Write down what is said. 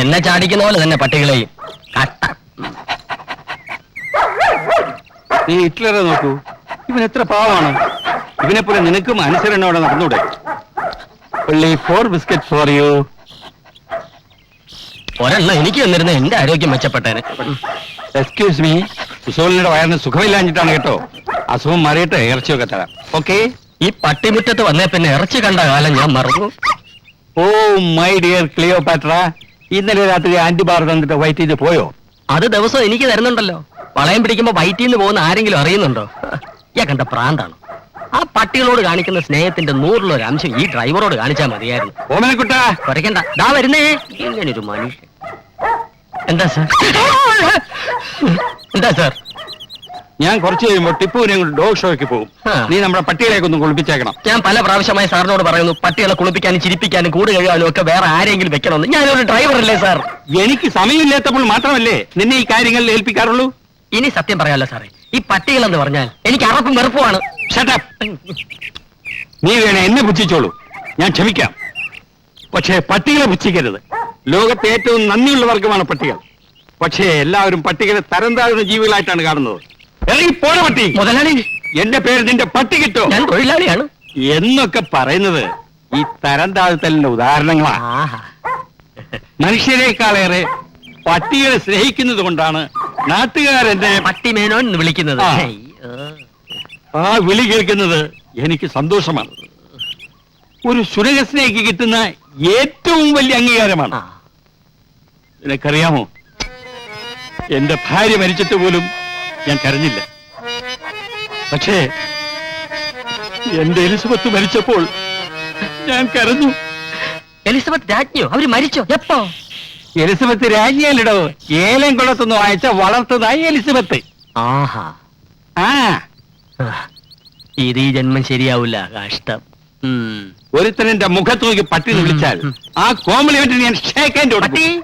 എന്നെ ചാടിക്കുന്ന പോലെ തന്നെ പട്ടികളെയും. നീ ഹിറ്റ്ലറെ നോക്കൂ, ഇവൻ എത്ര പാവമാണ്. ഇവനെ പോലെ നിനക്കും അനുസരണയോടെ നടന്നൂടെ? only 4 biscuits for you. ഒരെണ്ണം എനിക്ക് വന്നിരുന്ന എന്റെ ആരോഗ്യം മെച്ചപ്പെട്ടേനെ. എക്സ്ക്യൂസ് മീ, മുസോളിനിയുടെ വയറിന് സുഖമില്ലാഞ്ഞിട്ടാണ് കേട്ടോ. അസുഖം മാറിയിട്ട് ഇറച്ചിയൊക്കെ തരാം. ഓക്കെ? ഈ പട്ടിമുറ്റത്ത് വന്നേ പിന്നെ ഇറച്ചി കണ്ട കാലം ഞാൻ മറന്നു. ഓ മൈ ഡിയർ ക്ലിയോപാട്ര, ഇന്നലെ രാത്രി ആന്റിബാർ തന്നിട്ട് വൈറ്റ് ചെയ്ത് പോയോ? അത് ദിവസം എനിക്ക് തരുന്നുണ്ടല്ലോ. വളയം പിടിക്കുമ്പോ വയറ്റിന്ന് പോകുന്ന ആരെങ്കിലും അറിയുന്നുണ്ടോ? ഞാൻ കണ്ട പ്രാന്താണ്. ആ പട്ടികളോട് കാണിക്കുന്ന സ്നേഹത്തിന്റെ 100-1 അംശം ഈ ഡ്രൈവറോട് കാണിച്ചാൽ മതിയായിരുന്നു. ഓമനക്കുട്ട കുറയ്ക്കണ്ട, ദാ വരുന്നേ. ഇങ്ങനൊരു മനുഷ്യൻ. എന്താ സാർ? എന്താ സാർ? ഞാൻ കുറച്ച് കഴിയുമ്പോൾ ടിപ്പുവിനെ ഡോഗ് ഷോയ്ക്ക് പോകും. നീ നമ്മുടെ പട്ടികളെയൊക്കെ ഒന്ന് കുളിപ്പിച്ചേക്കണം. ഞാൻ പല പ്രാവശ്യമായി സാറിനോട് പറയുന്നു, പട്ടികളെ കുളിപ്പിക്കാനും ചിരിപ്പിക്കാനും കൂട് കഴുകാനും ഒക്കെ വേറെ ആരെങ്കിലും വെക്കണമെന്ന്. ഞാനൊരു ഡ്രൈവറല്ലേ സാർ? എനിക്ക് സമയമില്ലാത്തപ്പോൾ മാത്രമല്ലേ നിന്നെ ഈ കാര്യങ്ങളിൽ ഏൽപ്പിക്കാറുള്ളൂ. ഇനി സത്യം പറയാമല്ലോ സാറേ, ഈ പട്ടികളെന്ന് പറഞ്ഞാൽ എനിക്ക് അറപ്പും വെറുപ്പുമാണ്. നീ വേണേ എന്നെ പുച്ഛിച്ചോളൂ, ഞാൻ ക്ഷമിക്കാം. പക്ഷേ പട്ടികളെ പുച്ഛിക്കരുത്. ലോകത്തെ ഏറ്റവും നന്ദിയുള്ള വർഗമാണ് പട്ടികൾ. പക്ഷേ എല്ലാവരും പട്ടികളെ തരം താഴ്ന്ന ജീവികളായിട്ടാണ് കാണുന്നത്. പോണ പട്ടി മുതലാളി, എന്റെ പേര് നിന്റെ പട്ടി കിട്ടോ? ഞാൻ തൊഴിലാളിയാണ് എന്നൊക്കെ പറയുന്നത് ഈ തരം താഴ്ത്തലിന്റെ ഉദാഹരണങ്ങളാണ്. മനുഷ്യരെക്കാളേറെ പട്ടികളെ സ്നേഹിക്കുന്നത് കൊണ്ടാണ് നാട്ടുകാരെന്നെ പട്ടിമേനോൻ എന്ന് വിളിക്കുന്നത്. ആ വിളി കേൾക്കുന്നത് എനിക്ക് സന്തോഷമാണ്. ഒരു സുരകസ്നേഹിക്ക് കിട്ടുന്ന ഏറ്റവും വലിയ അംഗീകാരമാണ്. നിനക്കറിയാമോ, എന്റെ ഭാര്യ മരിച്ചിട്ട് പോലും ഞാൻ കരഞ്ഞില്ല. പക്ഷേ എന്റെ എലിസബത്ത് മരിച്ചപ്പോൾ ഞാൻ കരഞ്ഞു. എലിസബത്ത് രാജ്ഞിയോ? അവര് മരിച്ചോ? എപ്പോ? എലിസബത്ത് രാജ്ഞിയല്ലടോ, ഏലം കുളത്തുനിന്ന് വായിച്ച വളർത്തതായി എലിസബത്ത്. ആഹാ, ഇത് ഈ ജന്മം ശരിയാവില്ല. കഷ്ടം. ഒരുത്തൻ എന്റെ മുഖത്ത് നോക്കി പട്ടി വിളിച്ചാൽ ആ കോംപ്ലിമെന്റ് ഞാൻ ഷേക്ക് ഹാൻഡ് കൊടുക്കും.